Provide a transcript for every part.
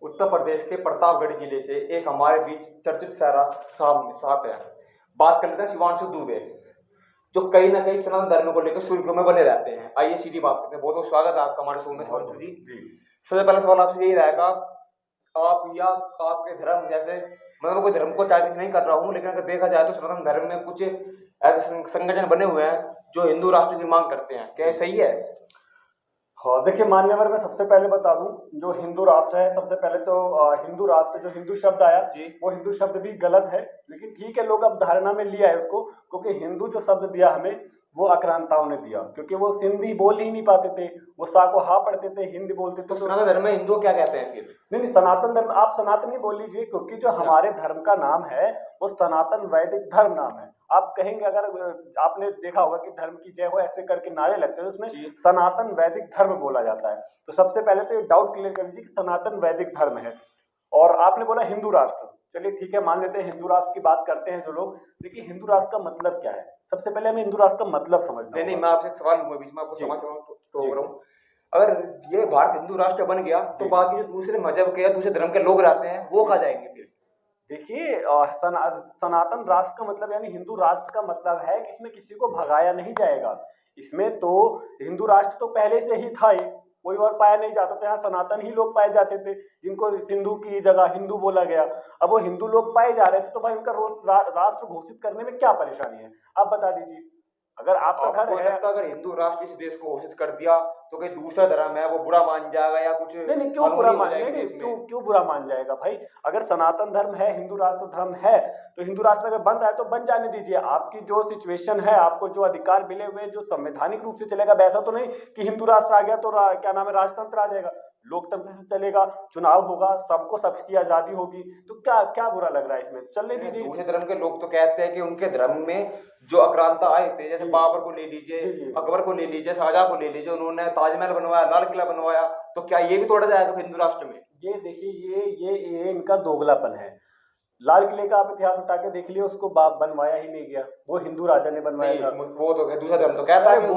उत्तर प्रदेश के प्रतापगढ़ जिले से एक हमारे बीच चर्चित शायरा साहब साथ है। बात कर लेते हैं शिवांशु दुबे, जो कहीं ना कहीं सनातन धर्म को लेकर सुर्खियों में बने रहते हैं। आइए सीधी बात करते हैं। बहुत बहुत स्वागत है आपका हमारे शो में शिवांशु जी। सबसे पहला सवाल आपसे यही रहेगा, आप या आपके धर्म जैसे, मतलब कोई धर्म को टारगेट नहीं कर रहा हूँ, लेकिन अगर देखा जाए तो सनातन धर्म में कुछ ऐसे संगठन बने हुए हैं जो हिंदू राष्ट्र की मांग करते हैं, क्या ये सही है? हाँ देखिए मान्यवर, मैं सबसे पहले बता दूं, जो हिंदू राष्ट्र है, सबसे पहले तो हिंदू राष्ट्र, जो हिंदू शब्द आया वो हिंदू शब्द भी गलत है, लेकिन ठीक है, लोग अब धारणा में लिया है उसको, क्योंकि हिंदू जो शब्द दिया हमें वो आक्रांताओं ने दिया, क्योंकि वो सिंधी बोल ही नहीं पाते थे, वो सा को हा पढ़ते थे, हिंदी बोलते थे। तो सनातन धर्म में हिंदू क्या कहते हैं फिर? नहीं, सनातन धर्म, आप सनातनी बोल लीजिए, क्योंकि जो हमारे धर्म का नाम है वो सनातन वैदिक धर्म नाम है। आप कहेंगे, अगर आपने देखा होगा कि धर्म की जय हो ऐसे करके नारे लगते हैं, उसमें सनातन वैदिक धर्म बोला जाता है। तो सबसे पहले तो ये डाउट क्लियर कर लीजिए कि सनातन वैदिक धर्म है। और आपने बोला हिंदू राष्ट्र, चलिए ठीक है, मान लेते हैं हिंदू राष्ट्र की बात करते हैं जो लोग। देखिए हिंदू राष्ट्र का मतलब क्या है, सबसे पहले हमें हिंदू राष्ट्र का मतलब समझना। नहीं, मैं आपसे एक सवाल लूंगा बीच में, आपको समझ रहा हूँ। अगर ये भारत हिंदू राष्ट्र बन गया तो बाकी जो दूसरे मजहब के या दूसरे धर्म के लोग रहते हैं वो कहाँ जाएंगे फिर? देखिए सनातन राष्ट्र का मतलब यानी हिंदू राष्ट्र का मतलब है कि इसमें किसी को भगाया नहीं जाएगा। इसमें तो हिंदू राष्ट्र तो पहले से ही था, कोई और पाया नहीं जाता था, यहाँ सनातन ही लोग पाए जाते थे, जिनको सिंधु की जगह हिंदू बोला गया। अब वो हिंदू लोग पाए जा रहे थे, तो भाई उनका राष्ट्र घोषित करने में क्या परेशानी है, आप बता दीजिए। अगर आपका घर है, अगर हिंदू राष्ट्र इस देश को घोषित कर दिया तो कहीं दूसरा धर्म है वो बुरा मान जाएगा या कुछ? नहीं, क्यों बुरा मान जाएगा? क्यों बुरा मान जाएगा भाई? अगर सनातन धर्म है, हिंदू राष्ट्र धर्म है, तो हिंदू राष्ट्र अगर बन रहा है तो बन जाने दीजिए। आपकी जो सिचुएशन है, आपको जो अधिकार मिले हुए जो संवैधानिक रूप से चलेगा, वैसा तो नहीं कि हिंदू राष्ट्र आ गया तो क्या नाम है, राजतंत्र आ जाएगा। लोकतंत्र से चलेगा, चुनाव होगा, सबको सबकी आजादी होगी, तो क्या क्या बुरा लग रहा है इसमें? चलने दीजिए। दूसरे धर्म के लोग तो कहते हैं कि उनके धर्म में जो आक्रांता आए थे, जैसे बाबर को ले लीजिए, अकबर को ले लीजिए, शाहजहां को ले लीजिए, उन्होंने ताजमहल बनवाया, लाल किला बनवाया, तो क्या ये भी तोड़ा जाएगा हिंदू राष्ट्र में? ये देखिए, ये इनका दोगलापन है। लाल किले का आप इतिहास उठा के देख लिया, उसको बनवाया ही नहीं गया, वो हिंदू राजा ने बनवाया था। वो तो दूसरा धर्म तो कहता है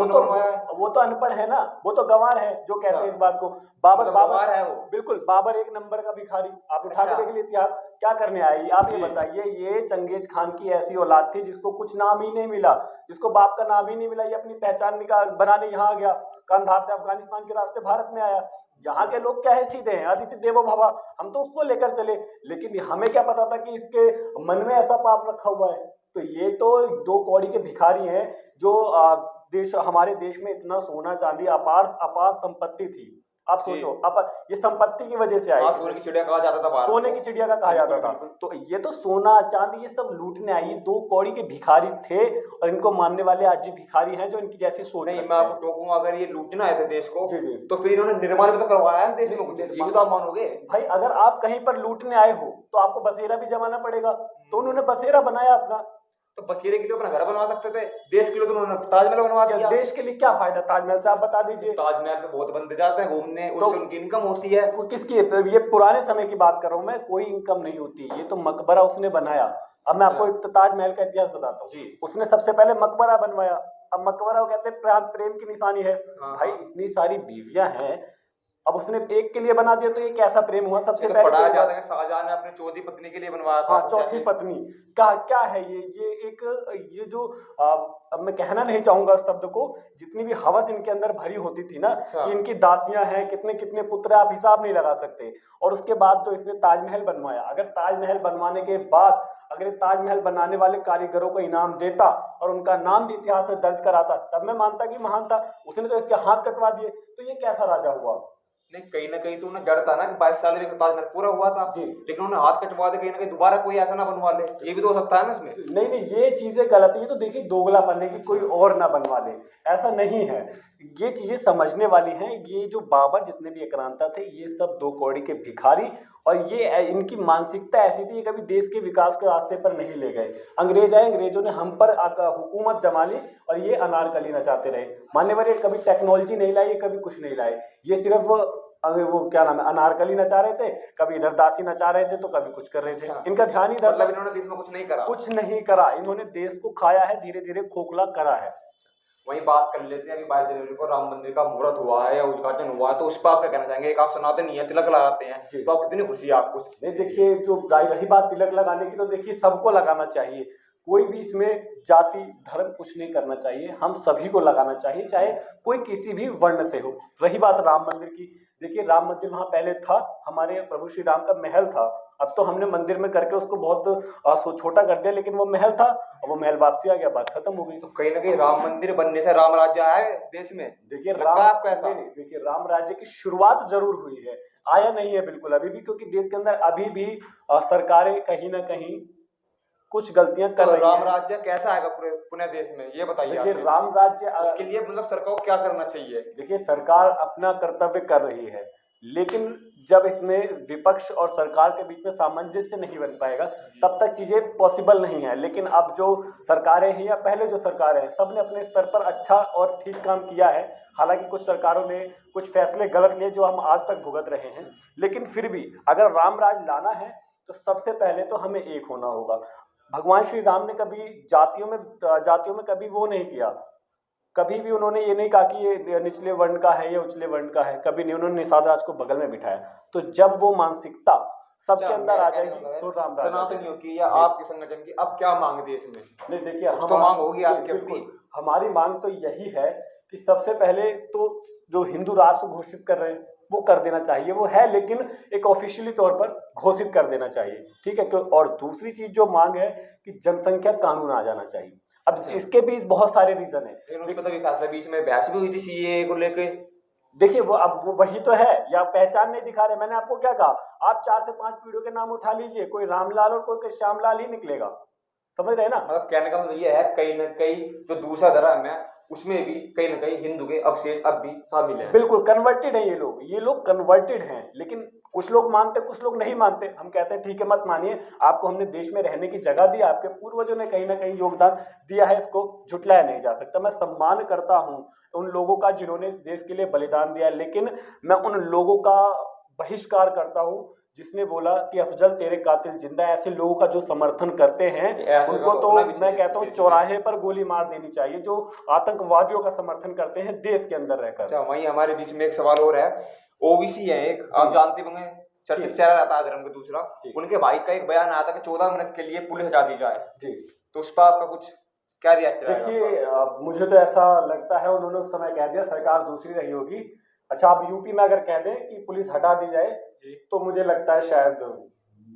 वो तो अनपढ़ है ना, वो तो गंवार है जो कहते हैं इस बात को। बाबर है वो, बिल्कुल बिल्कुल एक नंबर का भिखारी। आप उठा के देख लिया इतिहास, क्या करने आई? आप ये बताइए, ये चंगेज खान की ऐसी औलाद थी जिसको कुछ नाम ही नहीं मिला, जिसको बाप का नाम ही नहीं मिला, ये अपनी पहचान बनाने यहाँ आ गया, कंधार से अफगानिस्तान के रास्ते भारत में आया। यहाँ के लोग क्या है, सीधे हैं, अतिथि देवो भव, हम तो उसको लेकर चले, लेकिन हमें क्या पता था कि इसके मन में ऐसा पाप रखा हुआ है। तो ये तो दो कौड़ी के भिखारी हैं, जो हमारे देश में इतना सोना चांदी अपार संपत्ति थी। आप सोचो, अब ये संपत्ति की वजह से आई। सोने की चिड़िया कहा जाता था, सोने की चिड़िया का कहा जाता था। तो ये तो सोना चांदी ये सब लूटने आई, दो कौड़ी के भिखारी थे, और इनको मानने वाले आज भी भिखारी हैं जो इनकी जैसी सोच। नहीं, मैं आपको टोकूंगा, अगर ये लूटने आए थे देश को तो फिर इन्होंने निर्माण भी तो करवाया है देश में कुछ, ये भी तो आप मानोगे भाई। अगर आप कहीं पर लूटने आए हो तो आपको बसेरा भी जमाना पड़ेगा, तो उन्होंने बसेरा बनाया अपना। तो बसेरे के लिए अपना घर बनवा सकते थे, देश के लिए तो उन्होंने ताजमहल बनवा दिया। देश के लिए क्या फायदा ताजमहल से, आप बता दीजिए। ताजमहल पे बहुत बंदे जाते हैं घूमने, उससे उनकी इनकम होती है। किसकी? ये पुराने समय की बात कर रहा हूँ मैं, कोई इनकम नहीं होती, ये तो मकबरा उसने बनाया। अब मैं आपको ताजमहल का इतिहास बताता हूँ। उसने सबसे पहले मकबरा बनवाया। अब मकबरा कहते हैं प्रेम की निशानी है। भाई इतनी सारी बीवियां हैं, अब उसने एक के लिए बना दिया, तो ये कैसा प्रेम हुआ? सबसे पहले पढ़ाया जाता है शाहजहां ने अपनी चौथी पत्नी के लिए बनवाया था। चौथी पत्नी क्या है ये जो अब मैं कहना नहीं चाहूंगा उस शब्द को, जितनी भी हवस इनके अंदर भरी होती थी ना, कि इनकी दासियां हैं, कितने कितने पुत्र, आप हिसाब नहीं लगा सकते। और उसके बाद तो इसने ताजमहल बनवाया। अगर ताजमहल बनवाने के बाद अगर ताजमहल बनाने वाले कारीगरों को इनाम देता और उनका नाम भी इतिहास में दर्ज कराता, तब मैं मानता कि महान था। उसने तो इसके हाथ कटवा दिए, तो ये कैसा राजा हुआ? नहीं, कहीं ना कहीं तो उन्हें डर था ना कि 22 साल में ताजमहल पूरा हुआ था, लेकिन उन्हें हाथ कटवा दे, कहीं ना कहीं दोबारा कोई ऐसा ना बनवा ले, ये भी तो हो सकता है ना इसमें। नहीं, ये चीजें गलत है। ये तो देखिए दोगलापन है कि कोई और ना बनवा ले, ऐसा नहीं है। ये चीजें समझने वाली हैं। ये जो बाबर जितने भी आक्रांता थे, ये सब दो कौड़ी के भिखारी, और ये इनकी मानसिकता ऐसी थी, ये कभी देश के विकास के रास्ते पर नहीं ले गए। अंग्रेज आए, अंग्रेजों ने हम पर हुकूमत जमा ली, और ये अनारकली नचाते रहे। मान्यवर, ये कभी टेक्नोलॉजी नहीं लाई, ये कभी कुछ नहीं लाए, ये सिर्फ वो क्या नाम है, अनारकली नचा रहे थे, कभी इधर दासी नचा रहे थे, तो कभी कुछ कर रहे थे। इनका ध्यान ही मतलब इन्होंने देश में कुछ नहीं करा। कुछ नहीं करा, इन्होंने देश को खाया है, धीरे धीरे खोखला करा है। वही बात कर लेते हैं, अभी 22 जनवरी को राम मंदिर का मुहूर्त हुआ है या उद्घाटन हुआ है, तो उस पर आप क्या कहना चाहेंगे? एक आप सनातनी है, तिलक लगाते हैं, तो आप कितनी खुशी है आपको? नहीं देखिए, जो रही बात तिलक लगाने की, तो देखिए सबको लगाना चाहिए, कोई भी इसमें जाति धर्म कुछ नहीं करना चाहिए, हम सभी को लगाना चाहिए, चाहे कोई किसी भी वर्ण से हो। रही बात राम मंदिर की, देखिए राम मंदिर वहाँ पहले था, हमारे प्रभु श्री राम का महल था, अब तो हमने मंदिर में करके उसको बहुत छोटा कर दिया, लेकिन वो महल था, वो महल वापसी आ गया, बात खत्म हो गई। तो कहीं ना कहीं राम मंदिर बनने से राम राज्य आया है देश में, देखिए आपको ऐसा? देखिए राम राज्य की शुरुआत जरूर हुई है, आया नहीं है बिल्कुल अभी भी, क्योंकि देश के अंदर अभी भी सरकारें कहीं ना कहीं कुछ गलतियां कर रही हैं। राम राज्य कैसा आएगा पूरे देश में, ये बताइए। देखिए राम राज्य, उसके लिए मतलब सरकार को क्या करना चाहिए? देखिए सरकार अपना कर्तव्य कर रही है, लेकिन जब इसमें विपक्ष और सरकार के बीच में सामंजस्य नहीं बन पाएगा, तब तक चीजें पॉसिबल नहीं है। लेकिन अब जो सरकारें हैं या पहले जो सरकारें हैं, सबने अपने स्तर पर अच्छा और ठीक काम किया है। हालांकि कुछ सरकारों ने कुछ फैसले गलत लिए जो हम आज तक भुगत रहे हैं, लेकिन फिर भी अगर राम राज लाना है तो सबसे पहले तो हमें एक होना होगा। भगवान श्री राम ने कभी जातियों में कभी वो नहीं किया, कभी भी उन्होंने ये नहीं कहा कि ये निचले वर्ण का है, ये उचले वर्ण का है, कभी नहीं। उन्होंने निषाद राज को बगल में बिठाया। तो जब वो मानसिकता सबके अंदर आ जाएगी तो राम राज सनातनियों की या आपके संगठन की अब क्या मांग देश में? नहीं देखिए, हम तो मांग होगी आपकी अपनी। हमारी मांग तो यही है कि सबसे पहले तो जो हिंदू राष्ट्र घोषित कर रहे हैं वो कर देना चाहिए, वो है, लेकिन एक ऑफिशियली तौर पर घोषित कर देना चाहिए, ठीक है। और दूसरी चीज जो मांग है कि जनसंख्या कानून आ जाना चाहिए। अब इसके भी बहुत सारे रीजन है, लेकिन उसमें तो फैसला बीच में बहस भी हुई थी सीएए को लेके। देखिए वो अब वही तो है, या पहचान नहीं दिखा रहे। मैंने आपको क्या कहा, आप 4 से 5 पीढ़ियों के नाम उठा लीजिए, कोई रामलाल और कोई श्यामलाल ही निकलेगा, समझ रहे हैं ना। मतलब कहने का मतलब ये है, कहीं ना कहीं जो दूसरा धर्म है उसमें भी कहीं ना कहीं हिंदू के अवशेष अब भी शामिल है। बिल्कुल कन्वर्टेड है ये लोग कन्वर्टेड हैं, लेकिन कुछ लोग मानते कुछ लोग नहीं मानते। हम कहते हैं ठीक है, मत मानिए, आपको हमने देश में रहने की जगह दी, आपके पूर्वजों ने कहीं ना कहीं योगदान दिया है, इसको झुटलाया नहीं जा सकता। मैं सम्मान करता हूं उन लोगों का जिन्होंने इस देश के लिए बलिदान दिया, लेकिन मैं उन लोगों का बहिष्कार करता हूं जिसने बोला कि अफजल तेरे कातिल जिंदा है। ऐसे लोगों का जो समर्थन करते हैं उनको तो मैं कहता हूँ चौराहे पर गोली मार देनी चाहिए, जो आतंकवादियों का समर्थन करते हैं देश के अंदर रहकर। अच्छा, वहीं हमारे बीच में एक सवाल और है, ओबीसी है एक, आप जानते होंगे, चर्चित चेहरा रहता है धर्म का दूसरा, उनके भाई का एक बयान आया था कि 14 मिनट के लिए पुलिस हटा दी जाए जी, तो उस पर आपका कुछ क्या रिएक्ट है? देखिए मुझे तो ऐसा लगता है उन्होंने उस समय कह दिया सरकार दूसरी रही होगी। अच्छा, आप यूपी में अगर कह दें कि पुलिस हटा दी जाए तो मुझे लगता है शायद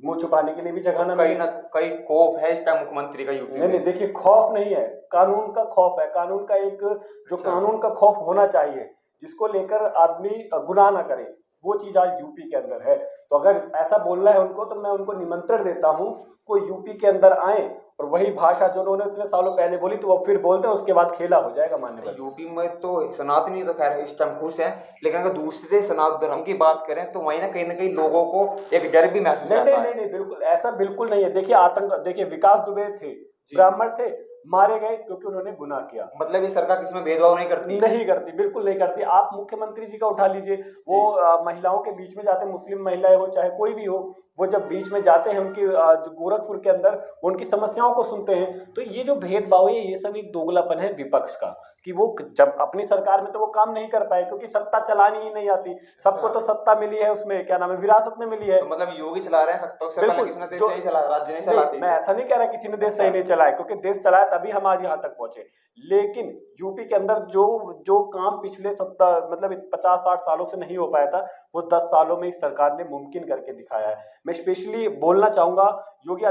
मुंह छुपाने के लिए भी जगह ना कहीं खौफ है इसका मुख्यमंत्री का यूपी में? नहीं, देखिए खौफ नहीं है, कानून का खौफ है। कानून का एक जो कानून का खौफ होना चाहिए, जिसको लेकर आदमी गुनाह ना करे, वो चीज आज यूपी के अंदर है। तो अगर ऐसा बोलना है उनको तो मैं उनको निमंत्रण देता हूँ, कोई यूपी के अंदर आए और वही भाषा जो उन्होंने इतने सालों पहले बोली तो वो फिर बोलते हैं, उसके बाद खेला हो जाएगा मान्य। यूपी में तो सनातनी तो खैर इस टाइम खुश है, लेकिन अगर दूसरे सनातन धर्म की बात करें तो वहीं ना कहीं लोगों को एक डर भी महसूस होता है। नहीं, बिल्कुल ऐसा बिल्कुल नहीं है। देखिए आतंक, देखिए विकास दुबे थे, ब्राह्मण थे, मारे गए क्योंकि उन्होंने गुनाह किया। मतलब ये सरकार किसी में भेदभाव नहीं करती? बिल्कुल नहीं करती। आप मुख्यमंत्री जी का उठा लीजिए, वो महिलाओं के बीच में जाते, मुस्लिम महिलाएं हो चाहे कोई भी हो, वो जब बीच में जाते हैं उनकी गोरखपुर के अंदर, उनकी समस्याओं को सुनते हैं। तो ये जो भेदभाव है, ये सब एक दोगलापन है विपक्ष का, कि वो जब अपनी सरकार में तो वो काम नहीं कर पाए क्योंकि सत्ता चलानी ही नहीं आती। सबको तो सत्ता मिली है, उसमें क्या नाम है, विरासत में मिली है। तो मतलब योगी चला रहे हैं सत्ता, किसी ने देश सही चला, राज्य नहीं चलाते। मैं ऐसा नहीं कह रहा किसी ने देश सही नहीं चलाया, क्योंकि देश चलाया तभी हम आज यहाँ तक पहुंचे। लेकिन यूपी के अंदर जो काम पिछले 50-60 सालों से नहीं हो पाया था, वो 10 सालों में इस सरकार ने मुमकिन करके दिखाया है। मैं स्पेशली बोलना चाहूंगा योगी